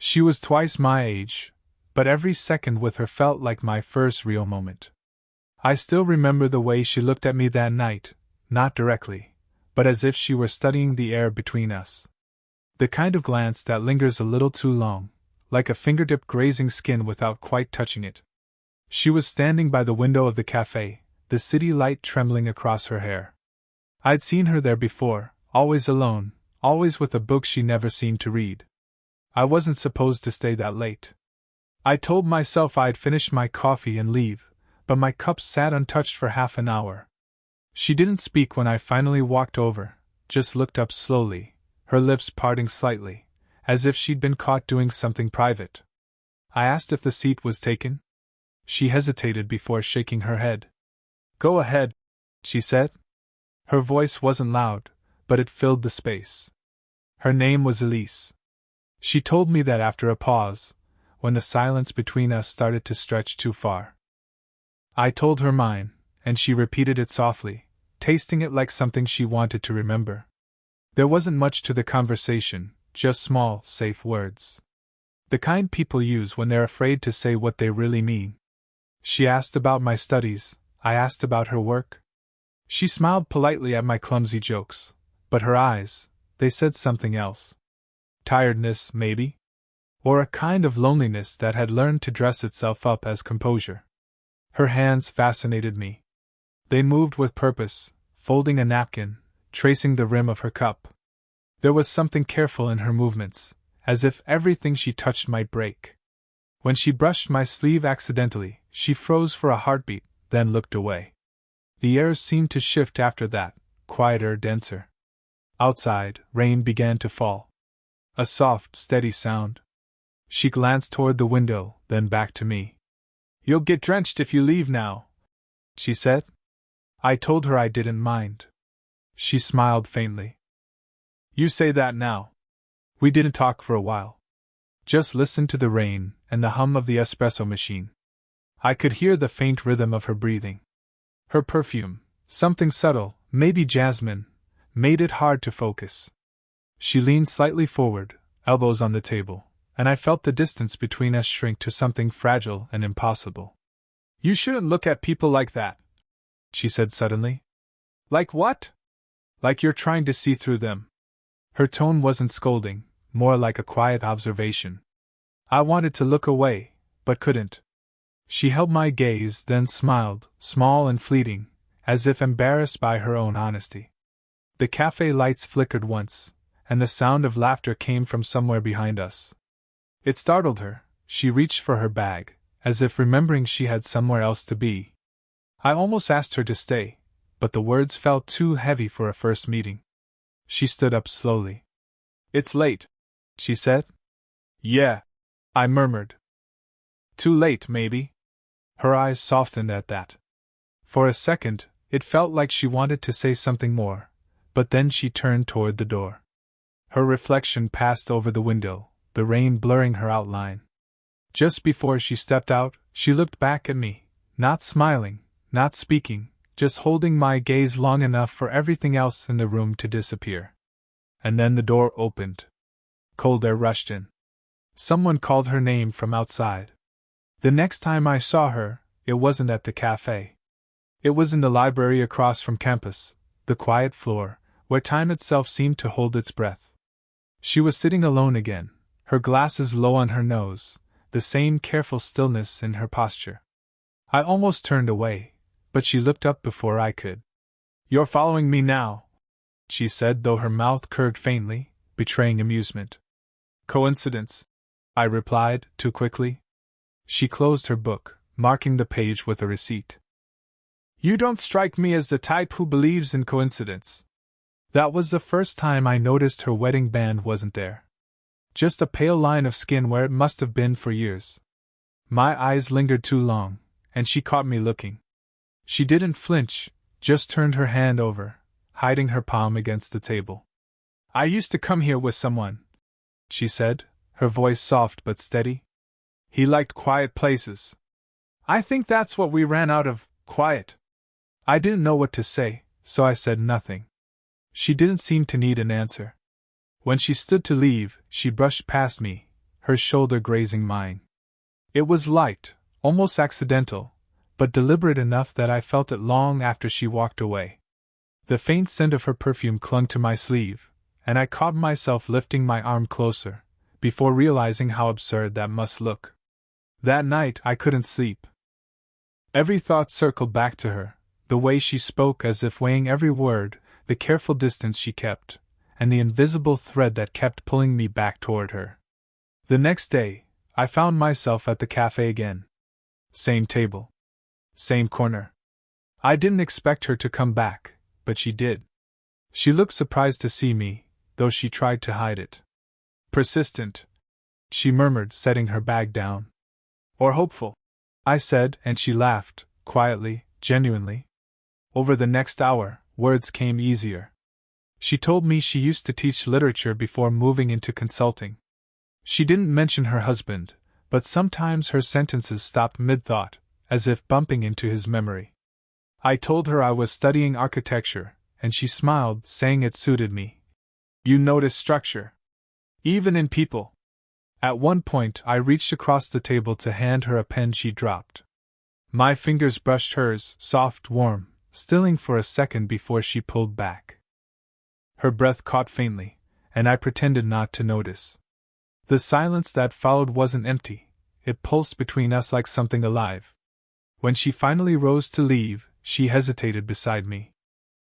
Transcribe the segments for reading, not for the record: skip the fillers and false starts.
She was twice my age, but every second with her felt like my first real moment. I still remember the way she looked at me that night, not directly, but as if she were studying the air between us. The kind of glance that lingers a little too long, like a fingertip grazing skin without quite touching it. She was standing by the window of the cafe, the city light trembling across her hair. I'd seen her there before, always alone, always with a book she never seemed to read. I wasn't supposed to stay that late. I told myself I'd finish my coffee and leave, but my cup sat untouched for half an hour. She didn't speak when I finally walked over, just looked up slowly, her lips parting slightly, as if she'd been caught doing something private. I asked if the seat was taken. She hesitated before shaking her head. "Go ahead," she said. Her voice wasn't loud, but it filled the space. Her name was Elise. She told me that after a pause, when the silence between us started to stretch too far. I told her mine, and she repeated it softly, tasting it like something she wanted to remember. There wasn't much to the conversation, just small, safe words. The kind people use when they're afraid to say what they really mean. She asked about my studies, I asked about her work. She smiled politely at my clumsy jokes, but her eyes, they said something else. Tiredness, maybe? Or a kind of loneliness that had learned to dress itself up as composure. Her hands fascinated me. They moved with purpose, folding a napkin, tracing the rim of her cup. There was something careful in her movements, as if everything she touched might break. When she brushed my sleeve accidentally, she froze for a heartbeat, then looked away. The air seemed to shift after that, quieter, denser. Outside, rain began to fall. A soft, steady sound. She glanced toward the window, then back to me. "You'll get drenched if you leave now," she said. I told her I didn't mind. She smiled faintly. "You say that now." We didn't talk for a while. Just listened to the rain and the hum of the espresso machine. I could hear the faint rhythm of her breathing. Her perfume, something subtle, maybe jasmine, made it hard to focus. She leaned slightly forward, elbows on the table, and I felt the distance between us shrink to something fragile and impossible. "You shouldn't look at people like that," she said suddenly. "Like what?" "Like you're trying to see through them." Her tone wasn't scolding, more like a quiet observation. I wanted to look away, but couldn't. She held my gaze, then smiled, small and fleeting, as if embarrassed by her own honesty. The cafe lights flickered once, and the sound of laughter came from somewhere behind us. It startled her. She reached for her bag, as if remembering she had somewhere else to be. I almost asked her to stay, but the words felt too heavy for a first meeting. She stood up slowly. "It's late," she said. "Yeah," I murmured. "Too late, maybe?" Her eyes softened at that. For a second, it felt like she wanted to say something more, but then she turned toward the door. Her reflection passed over the window, the rain blurring her outline. Just before she stepped out, she looked back at me, not smiling, not speaking, just holding my gaze long enough for everything else in the room to disappear. And then the door opened. Cold air rushed in. Someone called her name from outside. The next time I saw her, it wasn't at the cafe. It was in the library across from campus, the quiet floor, where time itself seemed to hold its breath. She was sitting alone again, her glasses low on her nose, the same careful stillness in her posture. I almost turned away, but she looked up before I could. "You're following me now," she said, though her mouth curved faintly, betraying amusement. "Coincidence," I replied, too quickly. She closed her book, marking the page with a receipt. "You don't strike me as the type who believes in coincidence." That was the first time I noticed her wedding band wasn't there. Just a pale line of skin where it must have been for years. My eyes lingered too long, and she caught me looking. She didn't flinch, just turned her hand over, hiding her palm against the table. "I used to come here with someone," she said, her voice soft but steady. "He liked quiet places. I think that's what we ran out of, quiet." I didn't know what to say, so I said nothing. She didn't seem to need an answer. When she stood to leave, she brushed past me, her shoulder grazing mine. It was light, almost accidental, but deliberate enough that I felt it long after she walked away. The faint scent of her perfume clung to my sleeve, and I caught myself lifting my arm closer, before realizing how absurd that must look. That night I couldn't sleep. Every thought circled back to her, the way she spoke as if weighing every word, the careful distance she kept, and the invisible thread that kept pulling me back toward her. The next day, I found myself at the cafe again. Same table. Same corner. I didn't expect her to come back, but she did. She looked surprised to see me, though she tried to hide it. Persistent, she murmured, setting her bag down. Or hopeful, I said, and she laughed, quietly, genuinely. Over the next hour, words came easier. She told me she used to teach literature before moving into consulting. She didn't mention her husband, but sometimes her sentences stopped mid-thought, as if bumping into his memory. I told her I was studying architecture, and she smiled, saying it suited me. You notice structure. Even in people. At one point I reached across the table to hand her a pen she dropped. My fingers brushed hers, soft, warm, stilling for a second before she pulled back. Her breath caught faintly, and I pretended not to notice. The silence that followed wasn't empty, it pulsed between us like something alive. When she finally rose to leave, she hesitated beside me.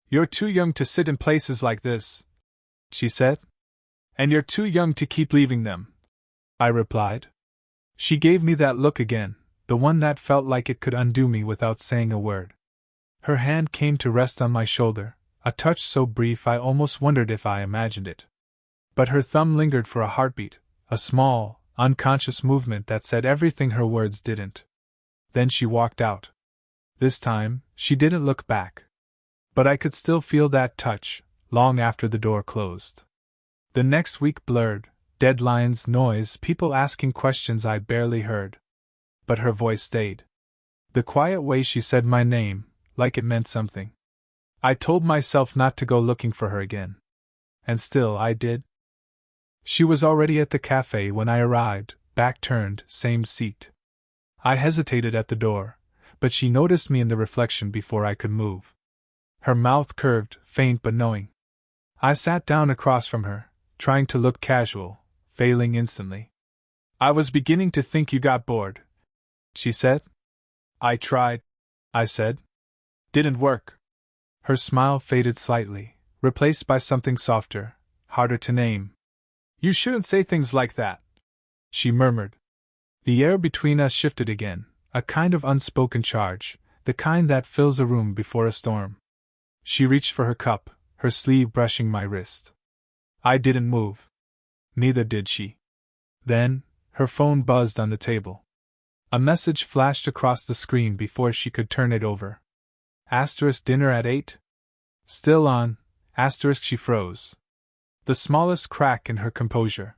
You're too young to sit in places like this, she said. And you're too young to keep leaving them, I replied. She gave me that look again, the one that felt like it could undo me without saying a word. Her hand came to rest on my shoulder, a touch so brief I almost wondered if I imagined it. But her thumb lingered for a heartbeat, a small, unconscious movement that said everything her words didn't. Then she walked out. This time, she didn't look back. But I could still feel that touch, long after the door closed. The next week blurred, deadlines, noise, people asking questions I barely heard. But her voice stayed. The quiet way she said my name, like it meant something. I told myself not to go looking for her again. And still I did. She was already at the cafe when I arrived, back turned, same seat. I hesitated at the door, but she noticed me in the reflection before I could move. Her mouth curved, faint but knowing. I sat down across from her, trying to look casual, failing instantly. I was beginning to think you got bored, she said. I tried, I said. Didn't work. Her smile faded slightly, replaced by something softer, harder to name. You shouldn't say things like that, she murmured. The air between us shifted again, a kind of unspoken charge, the kind that fills a room before a storm. She reached for her cup, her sleeve brushing my wrist. I didn't move. Neither did she. Then, her phone buzzed on the table. A message flashed across the screen before she could turn it over. Asterisk dinner at 8? Still on, asterisk she froze. The smallest crack in her composure.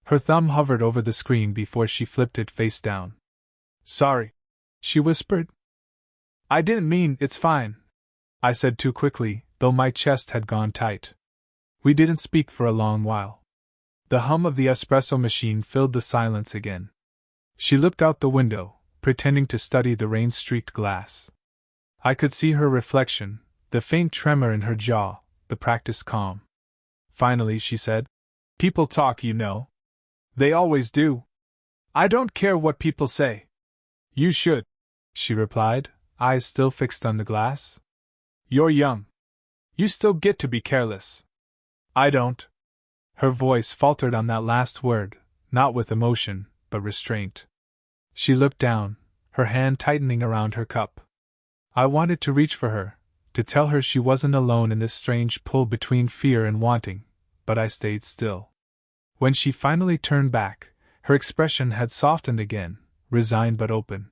Her thumb hovered over the screen before she flipped it face down. Sorry, she whispered. I didn't mean, it's fine, I said too quickly, though my chest had gone tight. We didn't speak for a long while. The hum of the espresso machine filled the silence again. She looked out the window, pretending to study the rain-streaked glass. I could see her reflection, the faint tremor in her jaw, the practiced calm. Finally she said, People talk, you know. They always do. I don't care what people say. You should, she replied, eyes still fixed on the glass. You're young. You still get to be careless. I don't. Her voice faltered on that last word, not with emotion, but restraint. She looked down, her hand tightening around her cup. I wanted to reach for her, to tell her she wasn't alone in this strange pull between fear and wanting, but I stayed still. When she finally turned back, her expression had softened again, resigned but open.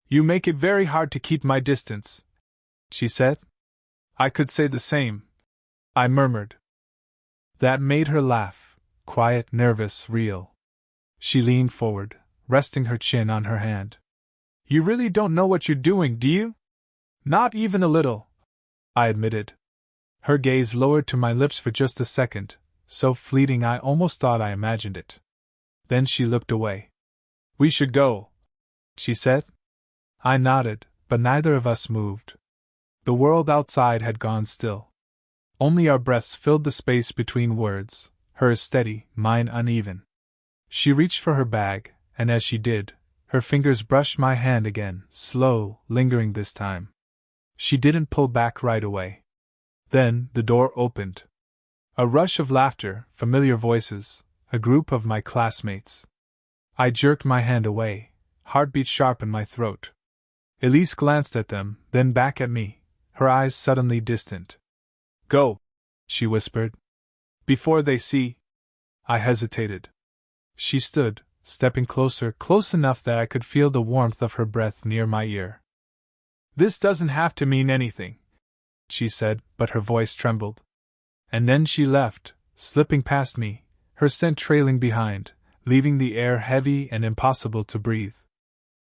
You make it very hard to keep my distance, she said. I could say the same, I murmured. That made her laugh, quiet, nervous, real. She leaned forward, resting her chin on her hand. You really don't know what you're doing, do you? Not even a little, I admitted. Her gaze lowered to my lips for just a second, so fleeting I almost thought I imagined it. Then she looked away. We should go, she said. I nodded, but neither of us moved. The world outside had gone still. Only our breaths filled the space between words, hers steady, mine uneven. She reached for her bag, and as she did, her fingers brushed my hand again, slow, lingering this time. She didn't pull back right away. Then the door opened. A rush of laughter, familiar voices, a group of my classmates. I jerked my hand away, heartbeat sharp in my throat. Elise glanced at them, then back at me, her eyes suddenly distant. Go, she whispered. Before they see. I hesitated. She stood, stepping closer, close enough that I could feel the warmth of her breath near my ear. This doesn't have to mean anything, she said, but her voice trembled. And then she left, slipping past me, her scent trailing behind, leaving the air heavy and impossible to breathe.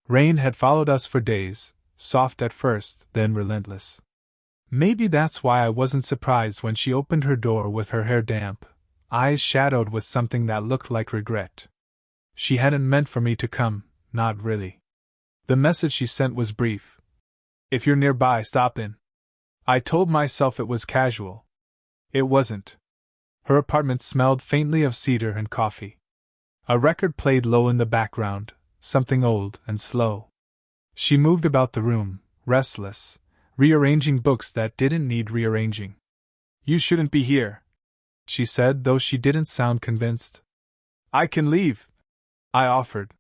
Rain had followed us for days, soft at first, then relentless. Maybe that's why I wasn't surprised when she opened her door with her hair damp, eyes shadowed with something that looked like regret. She hadn't meant for me to come, not really. The message she sent was brief. If you're nearby, stop in. I told myself it was casual. It wasn't. Her apartment smelled faintly of cedar and coffee. A record played low in the background, something old and slow. She moved about the room, restless, rearranging books that didn't need rearranging. You shouldn't be here, she said, though she didn't sound convinced. I can leave, I offered.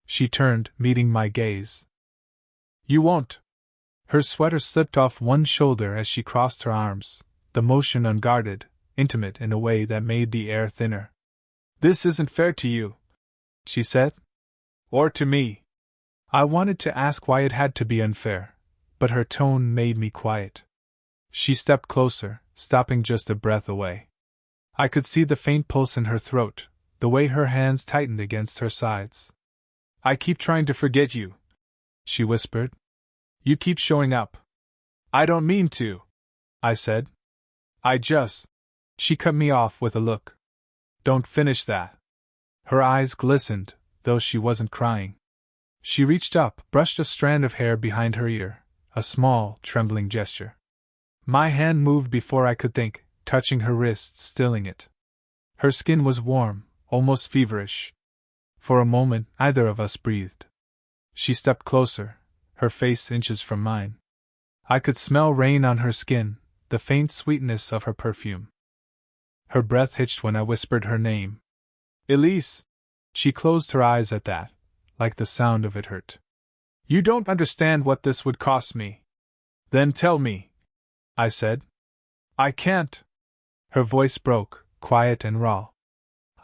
She turned, meeting my gaze. You won't. Her sweater slipped off one shoulder as she crossed her arms, the motion unguarded, intimate in a way that made the air thinner. This isn't fair to you, she said. Or to me. I wanted to ask why it had to be unfair, but her tone made me quiet. She stepped closer, stopping just a breath away. I could see the faint pulse in her throat, the way her hands tightened against her sides. I keep trying to forget you, she whispered. You keep showing up. I don't mean to, I said. I just. She cut me off with a look. Don't finish that. Her eyes glistened, though she wasn't crying. She reached up, brushed a strand of hair behind her ear, a small, trembling gesture. My hand moved before I could think, touching her wrist, stilling it. Her skin was warm, almost feverish. For a moment, neither of us breathed. She stepped closer, her face inches from mine. I could smell rain on her skin, the faint sweetness of her perfume. Her breath hitched when I whispered her name. Elise! She closed her eyes at that, like the sound of it hurt. You don't understand what this would cost me. Then tell me, I said. I can't. Her voice broke, quiet and raw.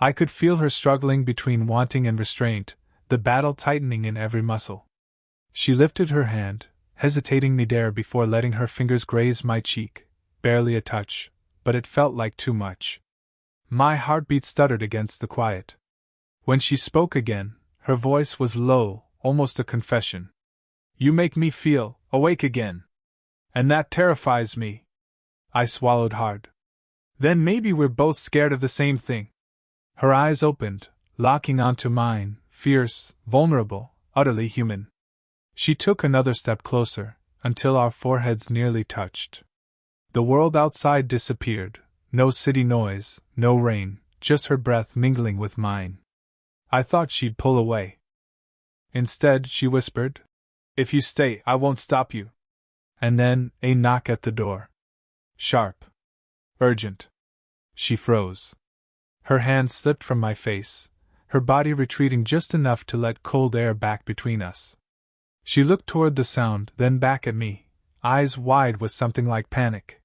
I could feel her struggling between wanting and restraint, the battle tightening in every muscle. She lifted her hand, hesitating midair before letting her fingers graze my cheek, barely a touch, but it felt like too much. My heartbeat stuttered against the quiet. When she spoke again, her voice was low, almost a confession. You make me feel awake again. And that terrifies me. I swallowed hard. Then maybe we're both scared of the same thing. Her eyes opened, locking onto mine, fierce, vulnerable, utterly human. She took another step closer, until our foreheads nearly touched. The world outside disappeared, no city noise, no rain, just her breath mingling with mine. I thought she'd pull away. Instead, she whispered, If you stay, I won't stop you. And then, a knock at the door. Sharp. Urgent. She froze. Her hand slipped from my face, her body retreating just enough to let cold air back between us. She looked toward the sound, then back at me, eyes wide with something like panic.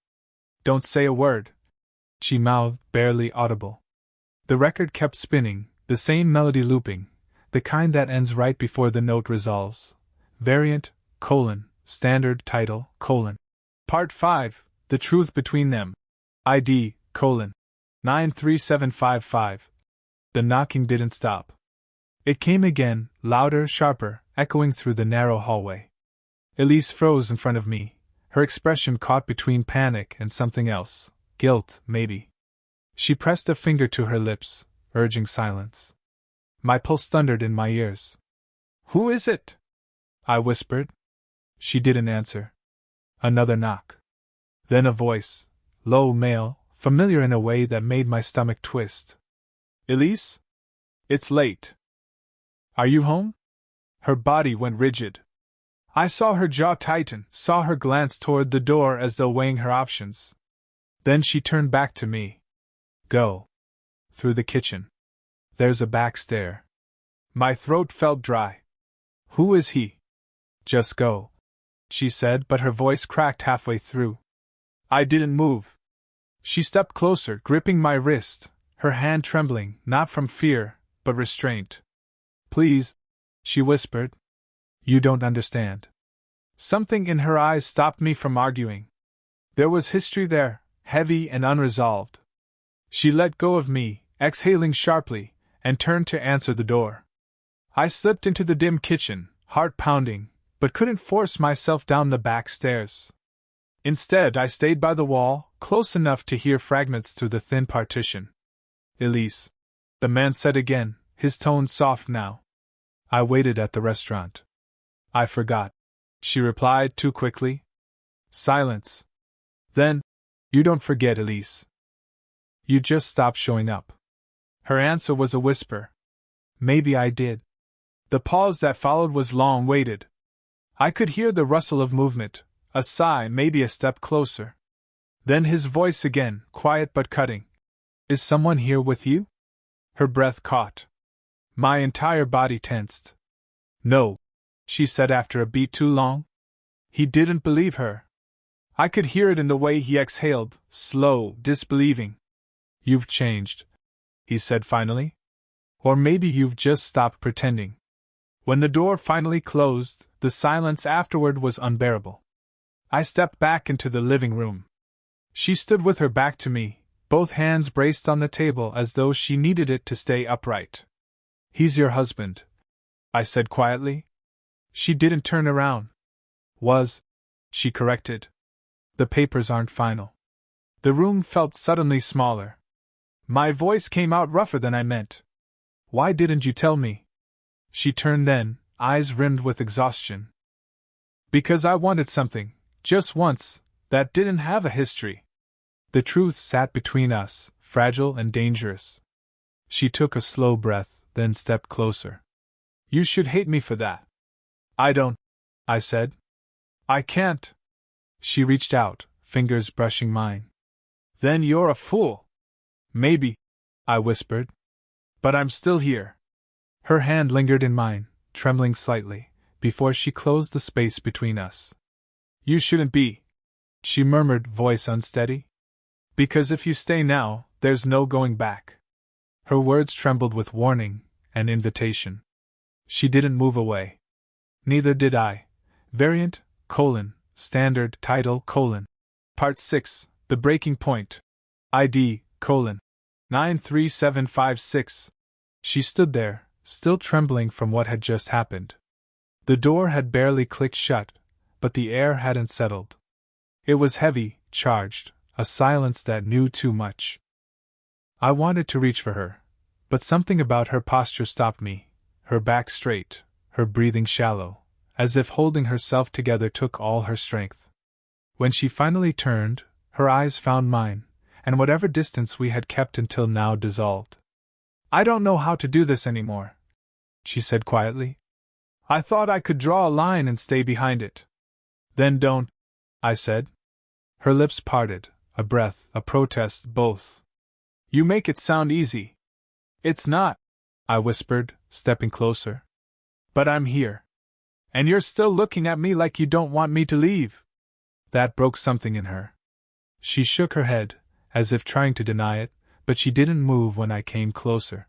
Don't say a word, she mouthed, barely audible. The record kept spinning, the same melody looping, the kind that ends right before the note resolves. Variant, standard title, Part 5, The Truth Between Them. ID, 93755. The knocking didn't stop. It came again, louder, sharper, echoing through the narrow hallway. Elise froze in front of me, her expression caught between panic and something else, guilt, maybe. She pressed a finger to her lips, urging silence. My pulse thundered in my ears. "Who is it?" I whispered. She didn't answer. Another knock. Then a voice, low, male, familiar in a way that made my stomach twist. "Elise? It's late. Are you home?" Her body went rigid. I saw her jaw tighten, saw her glance toward the door as though weighing her options. Then she turned back to me. "Go. Through the kitchen. There's a back stair." My throat felt dry. "Who is he?" "Just go," she said, but her voice cracked halfway through. I didn't move. She stepped closer, gripping my wrist, her hand trembling, not from fear, but restraint. "Please," she whispered. "You don't understand." Something in her eyes stopped me from arguing. There was history there, heavy and unresolved. She let go of me, exhaling sharply, and turned to answer the door. I slipped into the dim kitchen, heart pounding, but couldn't force myself down the back stairs. Instead, I stayed by the wall, close enough to hear fragments through the thin partition. "Elise," the man said again, his tone soft now. "I waited at the restaurant." "I forgot," she replied too quickly. Silence. Then, "You don't forget, Elise. You just stopped showing up." Her answer was a whisper. Maybe I did. The pause that followed was long-waited. I could hear the rustle of movement, a sigh, maybe a step closer. Then his voice again, quiet but cutting. "Is someone here with you?" Her breath caught. My entire body tensed. "No," she said after a beat too long. He didn't believe her. I could hear it in the way he exhaled, slow, disbelieving. "You've changed," he said finally. "Or maybe you've just stopped pretending." When the door finally closed, the silence afterward was unbearable. I stepped back into the living room. She stood with her back to me, both hands braced on the table as though she needed it to stay upright. "He's your husband," I said quietly. She didn't turn around. "Was," she corrected. "The papers aren't final." The room felt suddenly smaller. My voice came out rougher than I meant. "Why didn't you tell me?" She turned then, eyes rimmed with exhaustion. "Because I wanted something, just once, that didn't have a history." The truth sat between us, fragile and dangerous. She took a slow breath, then stepped closer. "You should hate me for that." "I don't," I said. "I can't." She reached out, fingers brushing mine. "Then you're a fool." "Maybe," I whispered. "But I'm still here." Her hand lingered in mine, trembling slightly, before she closed the space between us. "You shouldn't be," she murmured, voice unsteady. "Because if you stay now, there's no going back." Her words trembled with warning and invitation. She didn't move away. Neither did I. Variant, standard, title, Part 6, The Breaking Point. ID, 93756. She stood there, still trembling from what had just happened. The door had barely clicked shut, but the air hadn't settled. It was heavy, charged, a silence that knew too much. I wanted to reach for her, but something about her posture stopped me, her back straight, her breathing shallow, as if holding herself together took all her strength. When she finally turned, her eyes found mine, and whatever distance we had kept until now dissolved. "I don't know how to do this anymore," she said quietly. "I thought I could draw a line and stay behind it." "Then don't," I said. Her lips parted, a breath, a protest, both. "You make it sound easy." "It's not," I whispered, stepping closer. "But I'm here. And you're still looking at me like you don't want me to leave." That broke something in her. She shook her head, as if trying to deny it, but she didn't move when I came closer.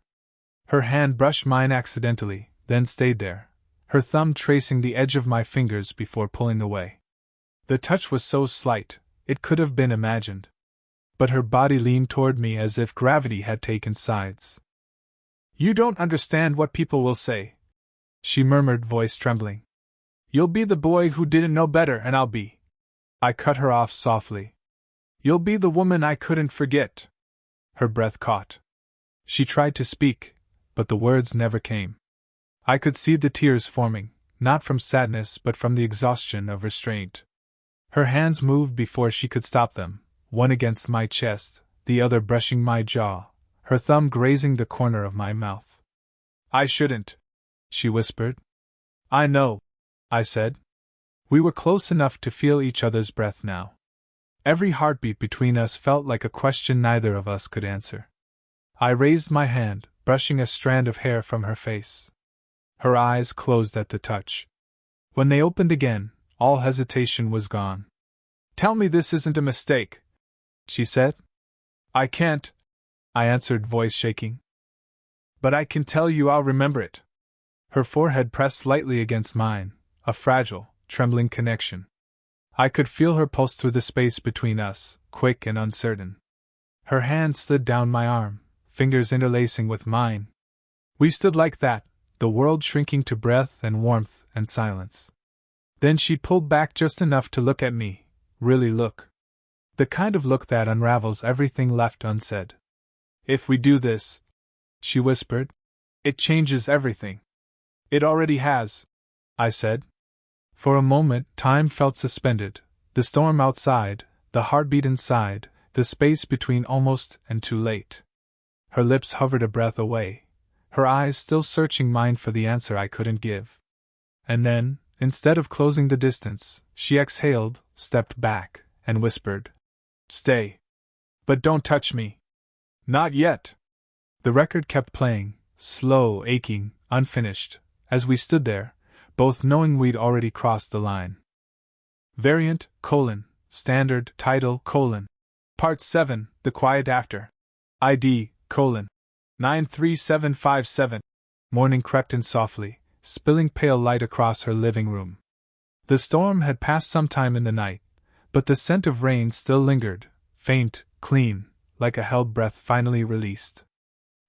Her hand brushed mine accidentally, then stayed there, her thumb tracing the edge of my fingers before pulling away. The touch was so slight, it could have been imagined. But her body leaned toward me as if gravity had taken sides. "You don't understand what people will say," she murmured, voice trembling. "You'll be the boy who didn't know better, and I'll be—" I cut her off softly. "You'll be the woman I couldn't forget." Her breath caught. She tried to speak, but the words never came. I could see the tears forming, not from sadness but from the exhaustion of restraint. Her hands moved before she could stop them, one against my chest, the other brushing my jaw, her thumb grazing the corner of my mouth. "I shouldn't," she whispered. "I know," I said. We were close enough to feel each other's breath now. Every heartbeat between us felt like a question neither of us could answer. I raised my hand, brushing a strand of hair from her face. Her eyes closed at the touch. When they opened again, all hesitation was gone. "Tell me this isn't a mistake," she said. "I can't," I answered, voice shaking. "But I can tell you I'll remember it." Her forehead pressed lightly against mine, a fragile, trembling connection. I could feel her pulse through the space between us, quick and uncertain. Her hand slid down my arm, fingers interlacing with mine. We stood like that, the world shrinking to breath and warmth and silence. Then she pulled back just enough to look at me, really look. The kind of look that unravels everything left unsaid. "If we do this," she whispered, "it changes everything." "It already has," I said. For a moment, time felt suspended, the storm outside, the heartbeat inside, the space between almost and too late. Her lips hovered a breath away, her eyes still searching mine for the answer I couldn't give. And then, instead of closing the distance, she exhaled, stepped back, and whispered, "Stay. But don't touch me. Not yet." The record kept playing, slow, aching, unfinished, as we stood there, both knowing we'd already crossed the line. Variant, standard, title, Part 7, The Quiet After. ID, 93757. Morning crept in softly, spilling pale light across her living room. The storm had passed some time in the night, but the scent of rain still lingered, faint, clean, like a held breath finally released.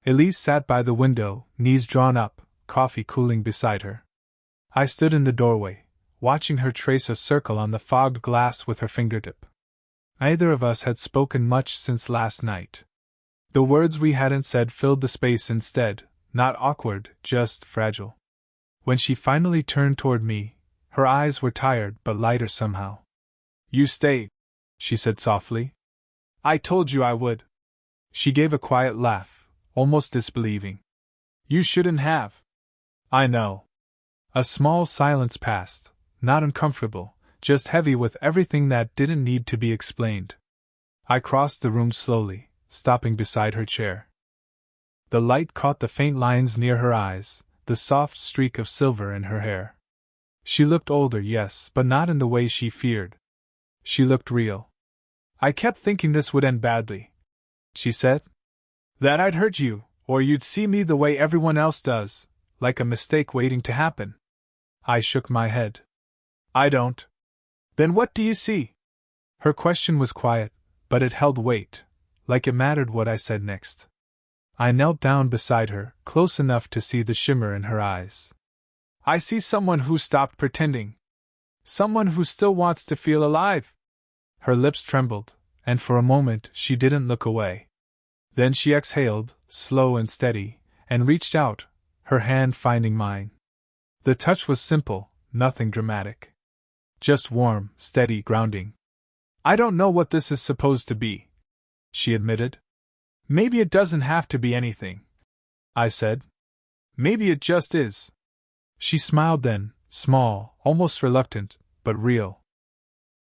Elise sat by the window, knees drawn up, coffee cooling beside her. I stood in the doorway, watching her trace a circle on the fogged glass with her fingertip. Neither of us had spoken much since last night. The words we hadn't said filled the space instead, not awkward, just fragile. When she finally turned toward me, her eyes were tired but lighter somehow. "You stay," she said softly. "I told you I would." She gave a quiet laugh, almost disbelieving. "You shouldn't have." "I know." A small silence passed, not uncomfortable, just heavy with everything that didn't need to be explained. I crossed the room slowly, stopping beside her chair. The light caught the faint lines near her eyes, the soft streak of silver in her hair. She looked older, yes, but not in the way she feared. She looked real. "I kept thinking this would end badly," she said. "That I'd hurt you, or you'd see me the way everyone else does, like a mistake waiting to happen." I shook my head. "I don't." "Then what do you see?" Her question was quiet, but it held weight, like it mattered what I said next. I knelt down beside her, close enough to see the shimmer in her eyes. "I see someone who stopped pretending. Someone who still wants to feel alive." Her lips trembled, and for a moment she didn't look away. Then she exhaled, slow and steady, and reached out, her hand finding mine. The touch was simple, nothing dramatic. Just warm, steady, grounding. "I don't know what this is supposed to be," she admitted. "Maybe it doesn't have to be anything," I said. "Maybe it just is." She smiled then, small, almost reluctant, but real.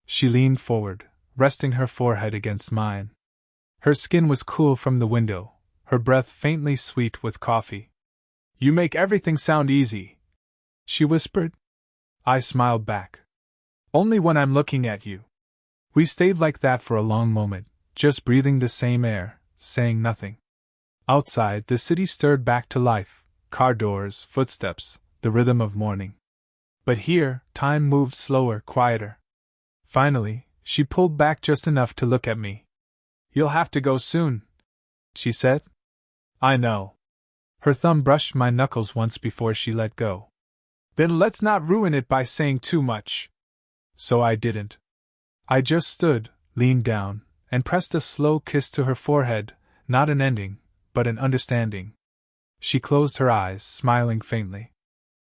She leaned forward, resting her forehead against mine. Her skin was cool from the window, her breath faintly sweet with coffee. "You make everything sound easy," she whispered. I smiled back. "Only when I'm looking at you." We stayed like that for a long moment, just breathing the same air, saying nothing. Outside, the city stirred back to life, car doors, footsteps, the rhythm of morning. But here, time moved slower, quieter. Finally, she pulled back just enough to look at me. "You'll have to go soon," she said. "I know." Her thumb brushed my knuckles once before she let go. "Then let's not ruin it by saying too much." So I didn't. I just stood, leaned down, and pressed a slow kiss to her forehead, not an ending, but an understanding. She closed her eyes, smiling faintly.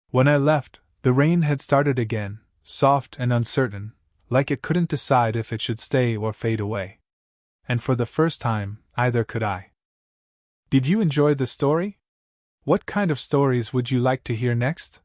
When I left, the rain had started again, soft and uncertain, like it couldn't decide if it should stay or fade away. And for the first time, either could I. Did you enjoy the story? What kind of stories would you like to hear next?